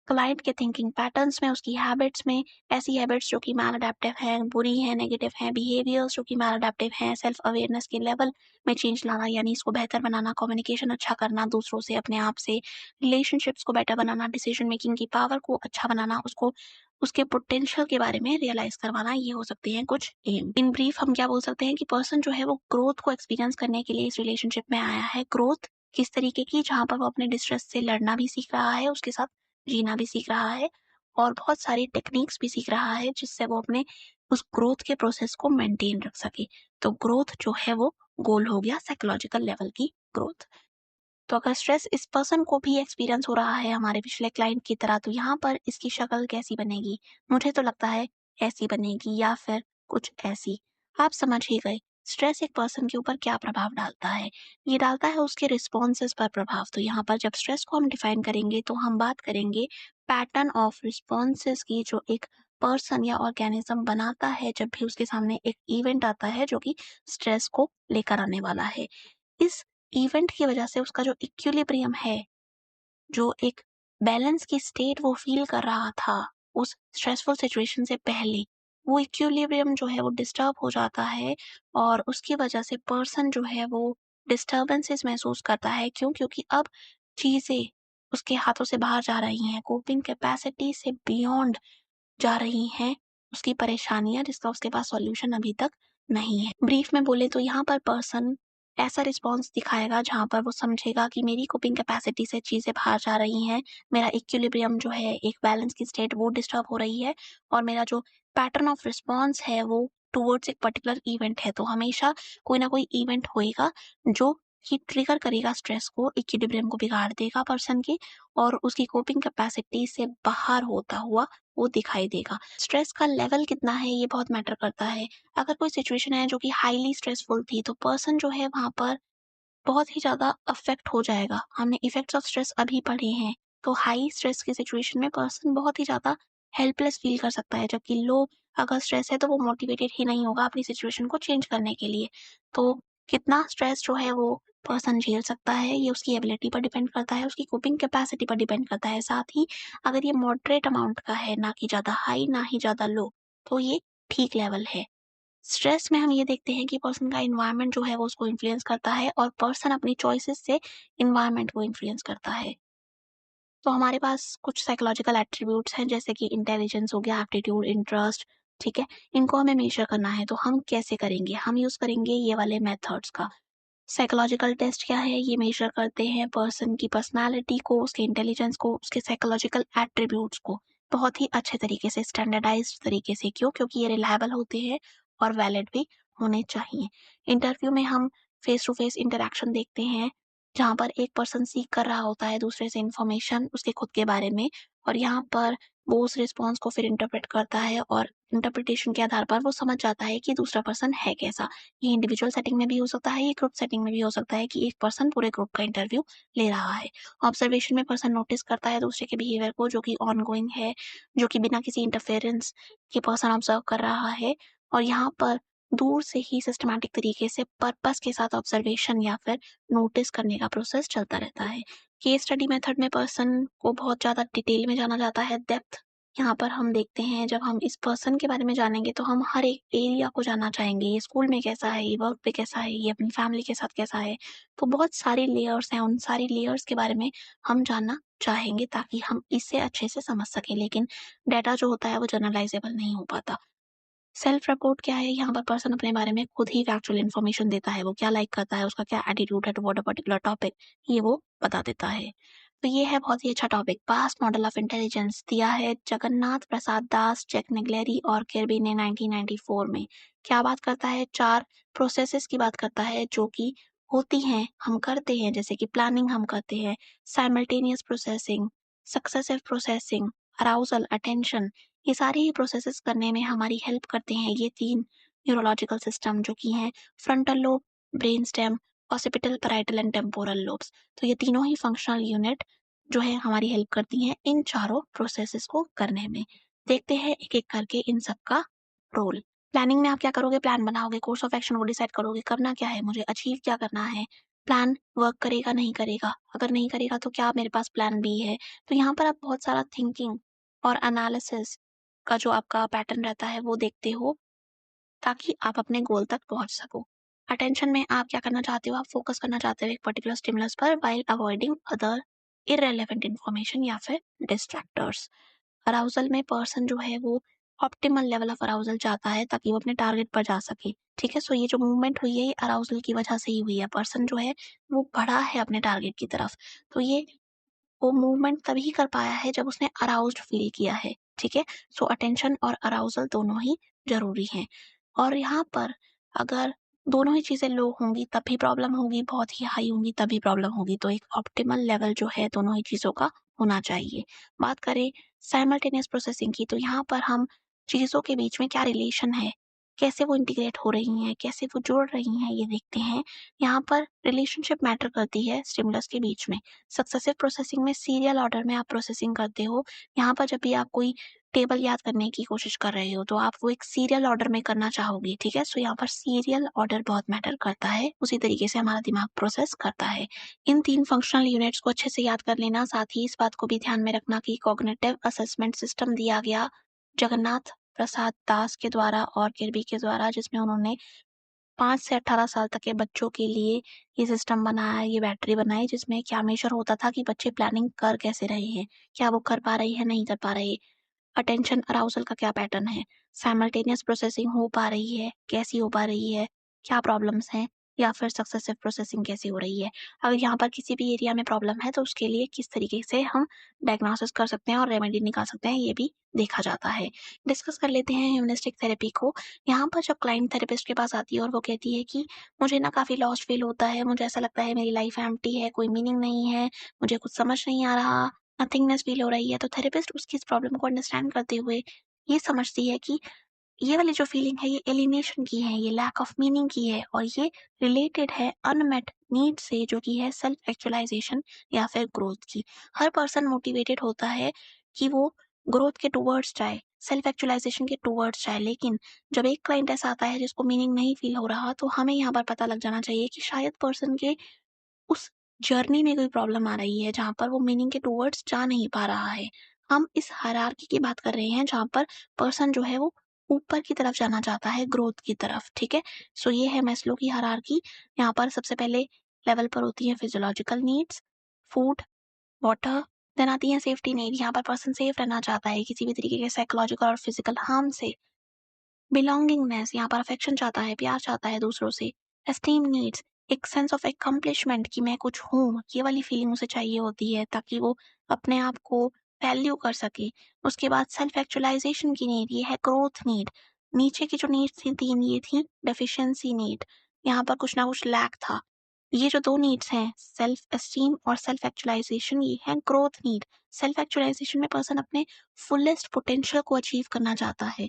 क्लाइंट के थिंकिंग पैटर्न्स में, उसकी हैबिट्स में, ऐसी हैबिट्स जो कि मैलअडैप्टिव हैं, बुरी हैं, नेगेटिव हैं, बिहेवियर्स जो कि मैलअडैप्टिव हैं, सेल्फ अवेयरनेस के लेवल में चेंज लाना, यानी इसको बेहतर बनाना, कम्युनिकेशन अच्छा करना दूसरों से, अपने आप से, रिलेशनशिप्स को बेटर बनाना, डिसीजन मेकिंग की पावर को अच्छा बनाना, उसको उसके पोटेंशियल के बारे में रियलाइज करवाना, ये हो सकते हैं कुछ एम। इन ब्रीफ हम क्या बोल सकते हैं कि पर्सन जो है वो ग्रोथ को एक्सपीरियंस करने के लिए इस रिलेशनशिप में आया है। ग्रोथ किस तरीके की? जहाँ पर वो अपने डिस्ट्रेस से लड़ना भी सीख रहा है, उसके साथ जीना भी सीख रहा है, और बहुत सारी टेक्निक्स भी सीख रहा है जिससे वो अपने उस ग्रोथ के प्रोसेस को मेंटेन रख सके। तो ग्रोथ जो है वो गोल हो गया, साइकोलॉजिकल लेवल की ग्रोथ। तो अगर स्ट्रेस इस पर्सन को भी एक्सपीरियंस हो रहा है हमारे पिछले क्लाइंट की तरह, तो यहाँ पर इसकी शक्ल कैसी बनेगी? मुझे तो लगता है ऐसी बनेगी, या फिर कुछ ऐसी। आप समझ ही गए। स्ट्रेस एक पर्सन के ऊपर क्या प्रभाव डालता है? ये डालता है उसके रिस्पॉन्सेज पर प्रभाव। तो यहाँ पर जब स्ट्रेस को हम डिफाइन करेंगे तो हम बात करेंगे पैटर्न ऑफ रिस्पॉन्सेज की, जो एक पर्सन या ऑर्गेनिज्म बनाता है जब भी उसके सामने एक इवेंट आता है जो कि स्ट्रेस को लेकर आने वाला है। इस इवेंट की वजह से उसका जो इक्विलिब्रियम है, जो एक बैलेंस की स्टेट वो फ़ील कर रहा था उस स्ट्रेसफुल सिचुएशन से पहले, वो इक्विलिब्रियम जो है वो डिस्टर्ब हो जाता है, और उसकी वजह से पर्सन जो है वो डिस्टर्बेंसेस महसूस करता है। क्यों? क्योंकि अब चीज़ें उसके हाथों से बाहर जा रही हैं, कोपिंग कैपेसिटी से बियॉन्ड जा रही हैं उसकी परेशानियाँ, जिसका उसके पास सॉल्यूशन अभी तक नहीं है। ब्रीफ में बोले तो यहाँ पर पर्सन ऐसा रिस्पॉन्स दिखाएगा जहाँ पर वो समझेगा कि मेरी कोपिंग कैपेसिटी से चीज़ें बाहर जा रही हैं, मेरा इक्विलिब्रियम जो है, एक बैलेंस की स्टेट वो डिस्टर्ब हो रही है, और मेरा जो पैटर्न ऑफ रिस्पॉन्स है वो टुवर्ड्स एक पर्टिकुलर इवेंट है। तो हमेशा कोई ना कोई इवेंट होएगा जो कि ट्रिगर करेगा स्ट्रेस को, इक्विलिब्रियम को बिगाड़ देगा पर्सन के, और उसकी कोपिंग कैपेसिटी से बाहर होता हुआ वो दिखाई देगा। स्ट्रेस का लेवल कितना है ये बहुत मैटर करता है। अगर कोई सिचुएशन है जो कि हाईली स्ट्रेसफुल थी, तो पर्सन जो है वहाँ पर बहुत ही ज़्यादा अफ़ेक्ट हो जाएगा। हमने इफ़ेक्ट्स ऑफ स्ट्रेस अभी पढ़े हैं, तो हाई स्ट्रेस की सिचुएशन में पर्सन बहुत ही ज़्यादा हेल्पलेस फ़ील कर सकता है, जबकि लो अगर स्ट्रेस है तो वो मोटिवेटेड ही नहीं होगा अपनी सिचुएशन को चेंज करने के लिए। तो कितना स्ट्रेस जो है वो पर्सन झेल सकता है, ये उसकी एबिलिटी पर डिपेंड करता है, उसकी कोपिंग कैपेसिटी पर डिपेंड करता है। साथ ही अगर ये मॉडरेट अमाउंट का है, ना कि ज़्यादा हाई, ना ही ज़्यादा लो, तो ये ठीक लेवल है। स्ट्रेस में हम ये देखते हैं कि पर्सन का एनवायरनमेंट जो है वो उसको इन्फ्लुएंस करता है, और पर्सन अपनी चॉइसेस से एनवायरनमेंट को इन्फ्लुएंस करता है। तो हमारे पास कुछ साइकोलॉजिकल एट्रीब्यूट्स हैं जैसे कि इंटेलिजेंस हो गया, एप्टीट्यूड, इंटरेस्ट, ठीक है? इनको हमें मेज़र करना है, तो हम कैसे करेंगे? हम यूज़ करेंगे ये वाले मेथड्स का। साइकोलॉजिकल टेस्ट क्या है? ये मेज़र करते हैं पर्सन की पर्सनैलिटी को, उसके इंटेलिजेंस को, उसके साइकोलॉजिकल एट्रीब्यूट्स को बहुत ही अच्छे तरीके से, स्टैंडर्डाइज़्ड तरीके से। क्यों? क्योंकि ये रिलायबल होते हैं और वैलिड भी होने चाहिए। इंटरव्यू में हम फेस टू फेस इंटरैक्शन देखते हैं, जहाँ पर एक पर्सन सीक कर रहा होता है दूसरे से इन्फॉर्मेशन उसके खुद के बारे में, और यहाँ पर वो उस रिस्पॉन्स को फिर इंटरप्रेट करता है और इंटरप्रिटेशन के आधार पर वो समझ जाता है कि दूसरा पर्सन है कैसा। ये इंडिविजुअल सेटिंग में भी हो सकता है, ये ग्रुप सेटिंग में भी हो सकता है कि एक पर्सन पूरे ग्रुप का इंटरव्यू ले रहा है। ऑब्जर्वेशन में पर्सन नोटिस करता है दूसरे के बिहेवियर को जो कि ऑनगोइंग है, जो कि बिना किसी इंटरफेरेंस के पर्सन ऑब्जर्व कर रहा है, और यहाँ पर दूर से ही सिस्टमैटिक तरीके से पर्पस के साथ ऑब्जर्वेशन या फिर नोटिस करने का प्रोसेस चलता रहता है। केस स्टडी मेथड में पर्सन को बहुत ज़्यादा डिटेल में जाना जाता है, डेप्थ। यहाँ पर हम देखते हैं जब हम इस पर्सन के बारे में जानेंगे तो हम हर एक एरिया को जानना चाहेंगे, ये स्कूल में कैसा है, ये वर्क पे कैसा है, ये अपनी फैमिली के साथ कैसा है। तो बहुत सारी लेयर्स हैं, उन सारी लेयर्स के बारे में हम जानना चाहेंगे ताकि हम इसे अच्छे से समझ सकें, लेकिन डाटा जो होता है वो जनरलाइजेबल नहीं हो पाता। सेल्फ रिपोर्ट क्या है? यहाँ पर पर्सन अपने बारे में खुद ही फैक्चुअल इन्फॉर्मेशन देता है, वो क्या लाइक करता है, उसका क्या एटीट्यूड है टुवर्ड अ पर्टिकुलर टॉपिक, ये वो बता देता है। तो ये है बहुत ही अच्छा topic. Past model of intelligence दिया है जगन्नाथ प्रसाद दास, चेकनेग्लेरी और किर्बी ने 1994 में। क्या बात करता है? 4 प्रोसेसेस की बात करता है जो कि होती हैं, हम करते हैं, जैसे कि प्लानिंग हम करते हैं, simultaneous processing, successive processing, arousal, attention. ये सारी ही प्रोसेसेस करने में हमारी हेल्प करते हैं ये 3 न्यूरोलॉजिकल सिस्टम जो कि हैं frontal lobe, brain stem, occipital, parietal and temporal lobes. तो ये तीनों ही फंक्शनल यूनिट जो है हमारी हेल्प करती हैं इन चारों प्रोसेसेस को करने में। देखते हैं एक-एक करके इन सब का रोल। प्लानिंग में आप क्या करोगे? प्लान बनाओगे, कोर्स ऑफ एक्शन को डिसाइड करोगे, करना क्या है मुझे, अचीव क्या करना है, प्लान वर्क करेगा, नहीं करेगा, अगर नहीं करेगा तो क्या मेरे पास प्लान बी है। तो यहाँ पर आप बहुत सारा थिंकिंग और एनालिसिस का जो आपका पैटर्न रहता है वो देखते हो ताकि आप अपने गोल तक पहुंच सको। अटेंशन में आप क्या करना चाहते हो? आप फोकस करना चाहते हो एक पर्टिकुलर स्टिमुलस पर while avoiding other irrelevant information या फिर डिस्ट्रैक्टर्स। अराउजल में पर्सन जो है वो ऑप्टिमल लेवल ऑफ अराउजल चाहता है ताकि वो अपने टारगेट पर जा सके। ठीक है? सो ये जो मूवमेंट हुई है ये अराउजल की वजह से ही हुई है। पर्सन जो है वो बढ़ा है अपने टारगेट की तरफ। तो ये वो मूवमेंट तभी कर पाया है जब उसने अराउज्ड फील किया है, ठीक है? सो अटेंशन और अराउजल दोनों ही ज़रूरी हैं। और यहाँ पर अगर दोनों ही चीज़ें लो होंगी तब भी प्रॉब्लम होगी, बहुत ही हाई होंगी तब भी प्रॉब्लम होगी। तो एक ऑप्टिमल लेवल जो है दोनों ही चीज़ों का होना चाहिए। बात करें साइमल्टेनियस प्रोसेसिंग की, तो यहाँ पर हम चीज़ों के बीच में क्या रिलेशन है, कैसे वो इंटीग्रेट हो रही हैं, कैसे वो जुड़ रही हैं, ये देखते हैं। यहाँ पर रिलेशनशिप मैटर करती है स्टिमुलस के बीच में। सक्सेसिव प्रोसेसिंग में सीरियल ऑर्डर में आप प्रोसेसिंग करते हो। यहाँ पर जब भी आप कोई टेबल याद करने की कोशिश कर रहे हो, तो आप वो एक सीरियल ऑर्डर में करना चाहोगे, ठीक है? सो यहाँ पर सीरियल ऑर्डर बहुत मैटर करता है, उसी तरीके से हमारा दिमाग प्रोसेस करता है। इन 3 फंक्शनल यूनिट्स को अच्छे से याद कर लेना, साथ ही इस बात को भी ध्यान में रखना कि कॉग्निटिव असेसमेंट सिस्टम दिया गया जगन्नाथ प्रसाद दास के द्वारा और किर्बी के द्वारा, जिसमें उन्होंने 5 से 18 साल तक के बच्चों के लिए ये सिस्टम बनाया, ये बैटरी बनाई जिसमें क्या मेजर होता था कि बच्चे प्लानिंग कर कैसे रहे हैं, क्या वो कर पा रहे हैं, नहीं कर पा रहे। अटेंशन अराउजल का क्या पैटर्न है, साइमल्टेनियस प्रोसेसिंग हो पा रही है, कैसी हो पा रही है, क्या प्रॉब्लम्स हैं, या फिर सक्सेसिव प्रोसेसिंग कैसी हो रही है। अगर यहाँ पर किसी भी एरिया में प्रॉब्लम है तो उसके लिए किस तरीके से हम डायग्नोसिस कर सकते हैं और रेमेडी निकाल सकते हैं, ये भी देखा जाता है। डिस्कस कर लेते हैं ह्यूमनिस्टिक थेरेपी को। यहाँ पर जब क्लाइंट थेरेपिस्ट के पास आती है और वो कहती है कि मुझे ना काफ़ी लॉस्ट फील होता है, मुझे ऐसा लगता है मेरी लाइफ एम्प्टी है, कोई मीनिंग नहीं है, मुझे कुछ समझ नहीं आ रहा, नथिंगनेस फील हो रही है, तो थेरेपिस्ट उसकी इस प्रॉब्लम को अंडरस्टैंड करते हुए ये समझती है कि ये वाली जो फीलिंग है ये एलिनेशन की है, ये लैक ऑफ मीनिंग की है, और ये रिलेटेड है अनमेट नीड से जो कि है सेल्फ एक्चुअलाइजेशन या फिर ग्रोथ की। हर पर्सन मोटिवेटेड होता है कि वो ग्रोथ के टुवर्ड्स जाए, सेल्फ एक्चुअलाइजेशन के टुवर्ड्स जाए, लेकिन जब एक क्लाइंट ऐसा आता है जिसको मीनिंग नहीं फील हो रहा, तो हमें यहाँ पर पता लग जाना चाहिए कि शायद पर्सन के उस जर्नी में कोई प्रॉब्लम आ रही है जहाँ पर वो मीनिंग के टुवर्ड्स जा नहीं पा रहा है। हम इस हायरार्की की बात कर रहे हैं जहाँ पर पर्सन जो है वो ऊपर की तरफ जाना चाहता है, ग्रोथ की तरफ, ठीक है? सो ये है मैस्लो की हायरार्की। यहाँ पर सबसे पहले लेवल पर होती है physiological needs, food, water, then आती है सेफ्टी नीड। यहाँ पर पर्सन सेफ रहना चाहता है किसी भी तरीके के साइकोलॉजिकल और फिजिकल हार्म से। बिलोंगिंगनेस, यहाँ पर अफेक्शन चाहता है, प्यार चाहता है दूसरों से। एस्टीम नीड्स, एक सेंस ऑफ अकम्प्लिशमेंट कि मैं कुछ हूँ, ये वाली फीलिंग उसे चाहिए होती है ताकि वो अपने आप को वैल्यू कर सके। उसके बाद सेल्फ एक्चुअलाइजेशन की नीड, ये है ग्रोथ नीड। नीचे की जो नीड्स थी 3, ये थी डेफिशिएंसी नीड। यहाँ पर कुछ ना कुछ लैक था। ये जो 2 नीड्स हैं, सेल्फ एस्टीम और सेल्फ एक्चुअलाइजेशन, ये है ग्रोथ नीड। सेल्फ एक्चुअलाइजेशन में पर्सन अपने फुलेस्ट पोटेंशियल को अचीव करना चाहता है।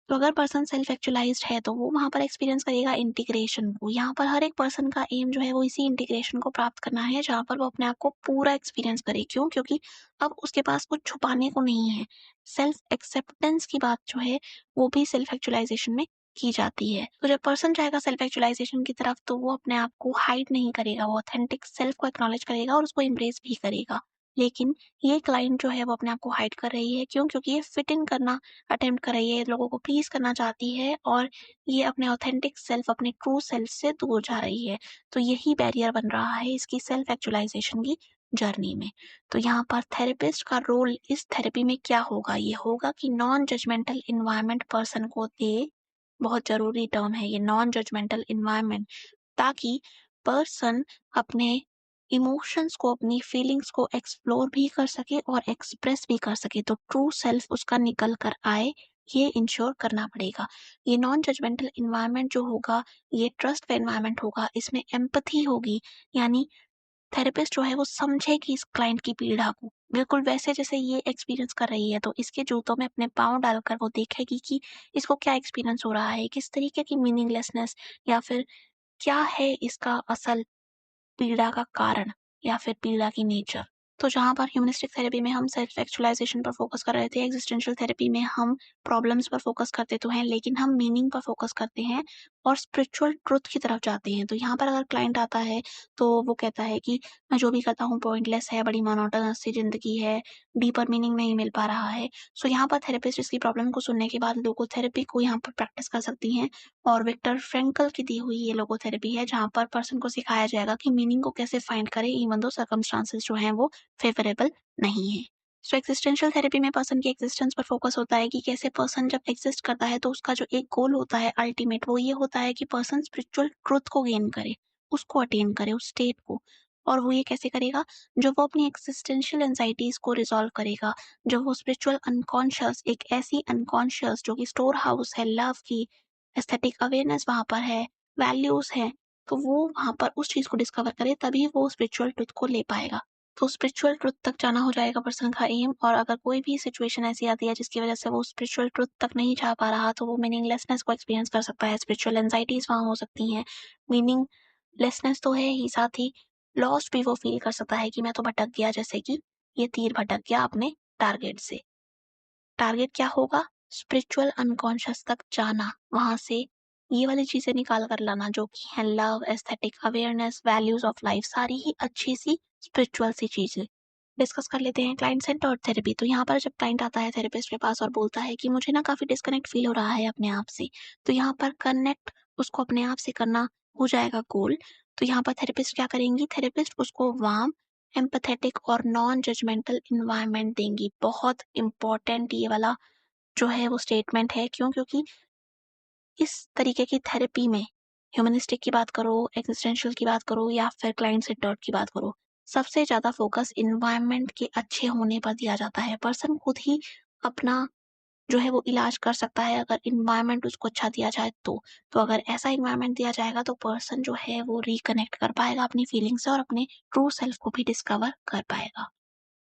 तो अगर पर्सन सेल्फ एक्चुअलाइज्ड है तो वो वहाँ पर एक्सपीरियंस करेगा इंटीग्रेशन को। यहाँ पर हर एक पर्सन का एम जो है वो इसी इंटीग्रेशन को प्राप्त करना है, जहाँ पर वो अपने आप को पूरा एक्सपीरियंस करे। क्यों? क्योंकि अब उसके पास कुछ छुपाने को नहीं है। सेल्फ एक्सेप्टेंस की बात जो है वो भी सेल्फ एक्चुअलाइजेशन में की जाती है। तो जब पर्सन जाएगा सेल्फ एक्चुअलाइजेशन की तरफ तो वो अपने आप को हाइड नहीं करेगा, वो ऑथेंटिक सेल्फ को एक्नॉलेज करेगा और उसको एम्ब्रेस भी करेगा। लेकिन ये क्लाइंट जो है वो अपने आप को हाइड कर रही है। क्यों? क्योंकि ये फिट इन करना अटेम्प्ट कर रही है, लोगों को प्लीज़ करना चाहती है और ये अपने ऑथेंटिक सेल्फ, अपने ट्रू सेल्फ से दूर जा रही है। तो यही बैरियर बन रहा है इसकी सेल्फ एक्चुअलाइजेशन की जर्नी में। तो यहाँ पर थेरेपिस्ट का रोल इस थेरेपी में क्या होगा? ये होगा कि नॉन जजमेंटल एनवायरनमेंट पर्सन को दे। बहुत ज़रूरी टर्म है ये, नॉन जजमेंटल एनवायरनमेंट, ताकि पर्सन अपने इमोशंस को, अपनी फीलिंग्स को एक्सप्लोर भी कर सके और एक्सप्रेस भी कर सके। तो ट्रू सेल्फ उसका निकल कर आए, ये इंश्योर करना पड़ेगा। ये नॉन जजमेंटल एनवायरनमेंट जो होगा, ये ट्रस्ट का एनवायरनमेंट होगा, इसमें एम्पैथी होगी। यानी थेरेपिस्ट जो है वो समझेगी इस क्लाइंट की पीड़ा को, बिल्कुल वैसे जैसे ये एक्सपीरियंस कर रही है। तो इसके जूतों में अपने पाँव डालकर वो देखेगी कि इसको क्या एक्सपीरियंस हो रहा है, किस तरीके की मीनिंगलेसनेस या फिर क्या है इसका असल पीड़ा का कारण या फिर पीड़ा की नेचर। तो जहाँ पर ह्यूमनिस्टिक थेरेपी में हम सेल्फ एक्चुअलाइजेशन पर फोकस कर रहे थे, एक्जिस्टेंशियल थेरेपी में हम प्रॉब्लम्स पर फोकस करते तो हैं, लेकिन हम मीनिंग पर फोकस करते हैं और स्पिरिचुअल ट्रुथ की तरफ जाते हैं। तो यहाँ पर अगर क्लाइंट आता है तो वो कहता है कि मैं जो भी करता हूँ पॉइंटलेस है, बड़ी मोनोटोनस सी जिंदगी है, डीपर मीनिंग नहीं मिल पा रहा है। सो यहाँ पर थेरेपिस्ट इसकी प्रॉब्लम को सुनने के बाद लोगोथेरेपी को यहाँ पर प्रैक्टिस कर सकती हैं। और विक्टर फ्रैंकल की दी हुई ये लोगोथेरेपी है, जहाँ पर पर्सन को सिखाया जाएगा कि मीनिंग को कैसे फाइंड करें इवन दो सर्कमस्टांसेस जो हैं वो फेवरेबल नहीं है। सो एक्जिस्टेंशियल थेरेपी में पर्सन की एक्जिस्टेंस पर फोकस होता है कि कैसे पर्सन जब एग्जिस्ट करता है तो उसका जो एक गोल होता है अल्टीमेट, वो ये होता है कि पर्सन स्पिरिचुअल ट्रुथ को गेन करे, उसको अटेन करे, उस स्टेट को। और वो ये कैसे करेगा? जब वो अपनी एक्जिस्टेंशियल एंजाइटीज को रिजॉल्व करेगा, जब वो स्पिरिचुअल अनकॉन्शियस, एक ऐसी अनकॉन्शियस जो कि स्टोर हाउस है लव की, एस्थेटिक अवेयरनेस वहाँ पर है, वैल्यूज़ हैं, तो वो वहाँ पर उस चीज़ को डिस्कवर करे, तभी वो स्पिरिचुअल ट्रुथ को ले पाएगा। तो स्पिरिचुअल ट्रुथ तक जाना हो जाएगा पर्सन का एम। और अगर कोई भी सिचुएशन ऐसी आती है जिसकी वजह से वो स्पिरिचुअल ट्रुथ तक नहीं जा पा रहा, तो वो मीनिंगलेसनेस को एक्सपीरियंस कर सकता है, स्पिरिचुअल एंजाइटीज़ वहाँ हो सकती हैं। मीनिंगलेसनेस तो है ही, साथ ही लॉस्ट भी वो फ़ील कर सकता है कि मैं तो भटक गया, जैसे कि ये तीर भटक गया अपने टारगेट से। टारगेट क्या होगा? स्पिरिचुअल अनकॉन्शियस तक जाना, वहाँ से ये वाली चीज़ें निकाल कर लाना जो कि हैं love, aesthetic awareness, values of life, सारी ही अच्छी सी स्पिरिचुअल सी चीज़ें। डिस्कस कर लेते हैं क्लाइंट सेंटर्ड थेरेपी। तो यहाँ पर जब क्लाइंट आता है थेरेपिस्ट के पास और बोलता है कि मुझे ना काफ़ी डिस्कनेक्ट फ़ील हो रहा है अपने आप से, तो यहाँ पर कनेक्ट उसको अपने आप से करना हो जाएगा गोल। तो यहाँ पर थेरेपिस्ट क्या करेंगी? थेरेपिस्ट उसको वार्म, एम्पैथेटिक और नॉन जजमेंटल एनवायरनमेंट देंगी। बहुत इम्पोर्टेंट ये वाला जो है वो स्टेटमेंट है। क्यों? क्योंकि इस तरीके की थेरेपी में ह्यूमनिस्टिक की बात करो, एक्जिस्टेंशियल की बात करो या फिर क्लाइंट सेंटर्ड की बात करो, सबसे ज़्यादा फोकस एनवायरनमेंट के अच्छे होने पर दिया जाता है। पर्सन खुद ही अपना जो है वो इलाज कर सकता है अगर एनवायरनमेंट उसको अच्छा दिया जाए तो। तो अगर ऐसा एनवायरनमेंट दिया जाएगा तो पर्सन जो है वो रिकनेक्ट कर पाएगा अपनी फीलिंग्स से और अपने ट्रू सेल्फ को भी डिस्कवर कर पाएगा।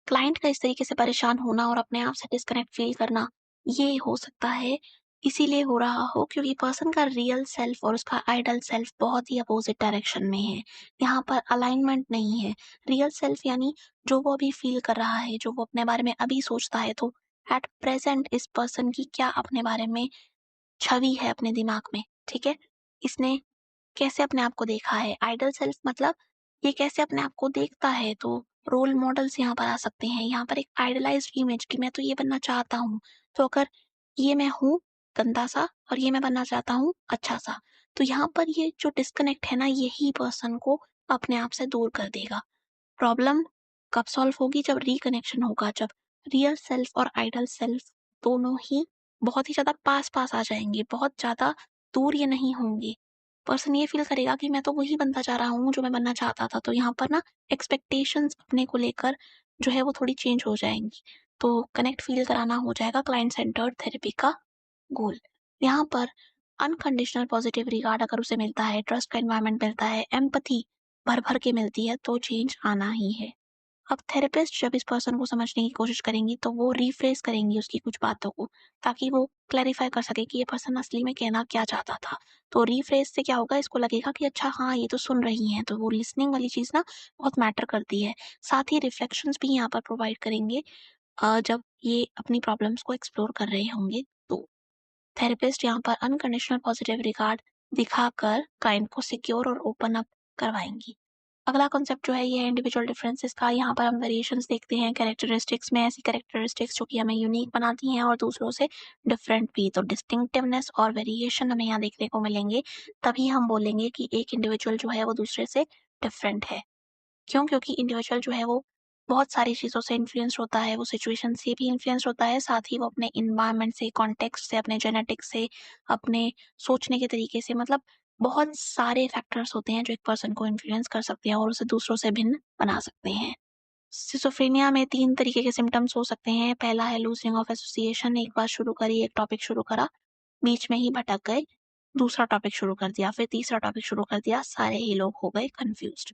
क्लाइंट का इस तरीके से परेशान होना और अपने आप से डिस्कनेक्ट फ़ील करना, ये हो सकता है इसीलिए हो रहा हो क्योंकि पर्सन का रियल सेल्फ और उसका आइडल सेल्फ बहुत ही अपोज़िट डायरेक्शन में है। यहाँ पर अलाइनमेंट नहीं है। रियल सेल्फ यानी जो वो अभी फ़ील कर रहा है, जो वो अपने बारे में अभी सोचता है, तो एट प्रेज़ेंट इस पर्सन की क्या अपने बारे में छवि है अपने दिमाग में, ठीक है? इसने कैसे अपने आप को देखा है। आइडल सेल्फ मतलब ये कैसे अपने आप को देखता है, तो रोल मॉडल्स यहाँ पर आ सकते हैं। यहाँ पर एक आइडलाइज्ड इमेज कि मैं तो ये बनना चाहता हूँ, तो अगर ये मैं हूँ गंदा-सा और ये मैं बनना चाहता हूँ अच्छा-सा, तो यहाँ पर ये जो डिस्कनेक्ट है ना, यही पर्सन को अपने आप से दूर कर देगा। प्रॉब्लम कब सॉल्व होगी? जब रिकनेक्शन होगा, जब रियल सेल्फ और आइडल सेल्फ दोनों ही बहुत ही ज़्यादा पास-पास आ जाएँगे, बहुत ज़्यादा दूर ये नहीं होंगे। पर्सन ये फ़ील करेगा कि मैं तो वही बनता जा रहा हूँ जो मैं बनना चाहता था। तो यहाँ पर ना एक्सपेक्टेशंस अपने को लेकर जो है वो थोड़ी चेंज हो जाएँगी। तो कनेक्ट फ़ील कराना हो जाएगा क्लाइंट सेंटर्ड थेरेपी का गोल। यहाँ पर अनकंडीशनल पॉजिटिव रिगार्ड अगर उसे मिलता है, ट्रस्ट का एनवायरनमेंट मिलता है, एम्पैथी भर-भर के मिलती है, तो चेंज आना ही है। अब थेरेपिस्ट जब इस पर्सन को समझने की कोशिश करेंगी, तो वो रिफ्रेश करेंगी उसकी कुछ बातों को, ताकि वो क्लैरिफ़ाई कर सके कि ये पर्सन असली में कहना क्या चाहता था। तो रिफ्रेश से क्या होगा, इसको लगेगा कि अच्छा हाँ, ये तो सुन रही हैं, तो वो लिसनिंग वाली चीज़ ना बहुत मैटर करती है। साथ ही रिफ्लेक्शंस भी यहाँ पर प्रोवाइड करेंगे जब ये अपनी प्रॉब्लम्स को एक्सप्लोर कर रहे होंगे तो। थेरेपिस्ट यहाँ पर अनकंडीशनल पॉजिटिव रिगार्ड दिखाकर क्लाइंट को सिक्योर और ओपन अप करवाएँगी। अगला कॉन्सेप्ट जो है ये है इंडिविजुअल डिफरेंसेस का। यहाँ पर हम वेरिएशंस देखते हैं कैरेक्टरिस्टिक्स में, ऐसी कैरेक्टरिस्टिक्स जो कि हमें यूनिक बनाती हैं और दूसरों से डिफरेंट भी। तो डिस्टिंक्टिवनेस और वेरिएशन हमें यहाँ देखने को मिलेंगे, तभी हम बोलेंगे कि एक इंडिविजुअल जो है वो दूसरे से डिफरेंट है। क्यों? क्योंकि इंडिविजुअल जो है वो बहुत सारी चीज़ों से इन्फ्लुएंस्ड होता है, वो सिचुएशन से भी इन्फ्लुएंस्ड होता है, साथ ही वो अपने एनवायरनमेंट से, कॉन्टेक्स्ट से, अपने जेनेटिक्स से, अपने सोचने के तरीके से, मतलब बहुत सारे फैक्टर्स होते हैं जो एक पर्सन को इन्फ्लुएंस कर सकते हैं और उसे दूसरों से भिन्न बना सकते हैं। सिज़ोफ्रेनिया में 3 तरीके के सिम्पटम्स हो सकते हैं। पहला है लूज़िंग ऑफ एसोसिएशन, एक बात शुरू करी, एक टॉपिक शुरू करा, बीच में ही भटक गए, दूसरा टॉपिक शुरू कर दिया, फिर तीसरा टॉपिक शुरू कर दिया, सारे ही लोग हो गए कन्फ्यूज़्ड।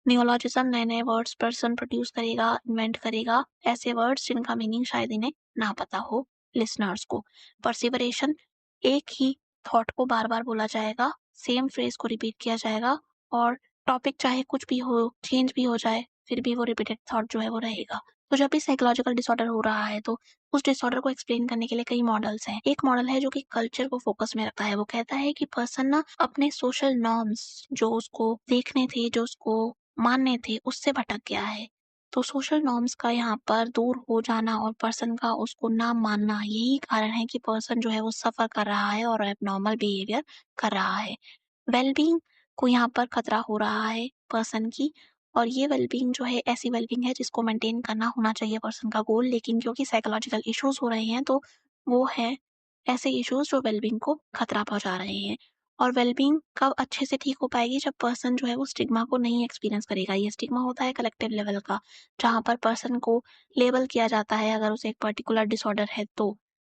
नियोलॉजिज़्म नए-नए वर्ड्स पर्सन प्रोड्यूस करेगा, इन्वेंट करेगा, ऐसे वर्ड्स जिनका मीनिंग शायद इन्हें ना पता हो लिसनर्स को। पर्सिवरेशन एक ही थॉट को बार-बार बोला जाएगा, सेम फ्रेज़ को रिपीट किया जाएगा और टॉपिक चाहे कुछ भी हो, चेंज भी हो जाए, फिर भी वो रिपीटेड थॉट जो है वो रहेगा। तो जब भी साइकोलॉजिकल डिसऑर्डर हो रहा है तो उस डिसऑर्डर को एक्सप्लेन करने के लिए कई मॉडल्स हैं। एक मॉडल है जो कि कल्चर को फोकस में रखता है। वो कहता है कि पर्सन ना अपने सोशल नॉर्म्स जो उसको देखने थे, जो उसको मानने थे, उससे भटक गया है। तो सोशल नॉर्म्स का यहाँ पर दूर हो जाना और पर्सन का उसको ना मानना, यही कारण है कि पर्सन जो है वो सफ़र कर रहा है और एबनॉर्मल बिहेवियर कर रहा है। वेल-बीइंग को यहाँ पर खतरा हो रहा है पर्सन की, और ये वेल-बीइंग जो है ऐसी वेल-बीइंग है जिसको मेंटेन करना होना चाहिए पर्सन का गोल, लेकिन क्योंकि साइकोलॉजिकल इश्यूज़ हो रहे हैं तो वो है ऐसे इश्यूज़ जो वेल-बीइंग को खतरा पहुँचा रहे हैं। और वेल-बीइंग कब अच्छे से ठीक हो पाएगी, जब पर्सन जो है वो स्टिग्मा को नहीं एक्सपीरियंस करेगा। ये स्टिग्मा होता है कलेक्टिव लेवल का, जहाँ पर पर्सन को लेबल किया जाता है अगर उसे एक पर्टिकुलर डिसऑर्डर है तो।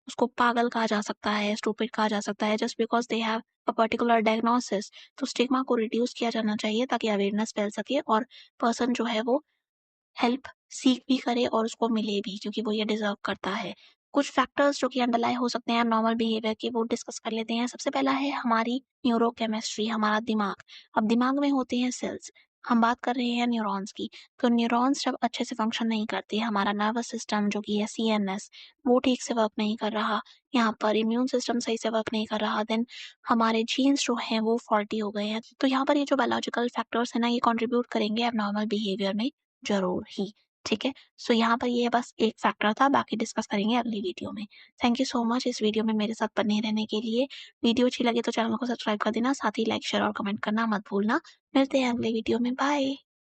उसको पागल कहा जा सकता है, स्टूपिड कहा जा सकता है just because they have a particular diagnosis. तो स्टिग्मा को रिड्यूस किया जाना चाहिए ताकि अवेयरनेस फैल सके और पर्सन जो है वो हेल्प सीक भी करे और उसको मिले भी, क्योंकि वो ये डिज़र्व करता है। कुछ फैक्टर्स जो कि अंडरलाइ हो सकते हैं नॉर्मल बिहेवियर के, वो डिस्कस कर लेते हैं। सबसे पहला है हमारी न्यूरोकेमिस्ट्री, हमारा दिमाग। अब दिमाग में होते हैं सेल्स, हम बात कर रहे हैं न्यूरॉन्स की। तो न्यूरॉन्स जब अच्छे से फंक्शन नहीं करते, हमारा नर्वस सिस्टम जो कि है सीएनएस, वो ठीक से वर्क नहीं कर रहा, यहाँ पर इम्यून सिस्टम सही से वर्क नहीं कर रहा, देन हमारे जीन्स जो हैं वो फॉल्टी हो गए हैं। तो यहाँ पर ये जो बायोलॉजिकल फैक्टर्स हैं ना, ये कंट्रीब्यूट करेंगे एबनॉर्मल बिहेवियर में ज़रूर ही, ठीक है? सो यहाँ पर ये बस एक फैक्टर था, बाकी डिस्कस करेंगे अगली वीडियो में। थैंक यू सो मच इस वीडियो में मेरे साथ बने रहने के लिए। वीडियो अच्छी लगे तो चैनल को सब्सक्राइब कर देना, साथ ही लाइक, शेयर और कमेंट करना मत भूलना। मिलते हैं अगले वीडियो में, बाय।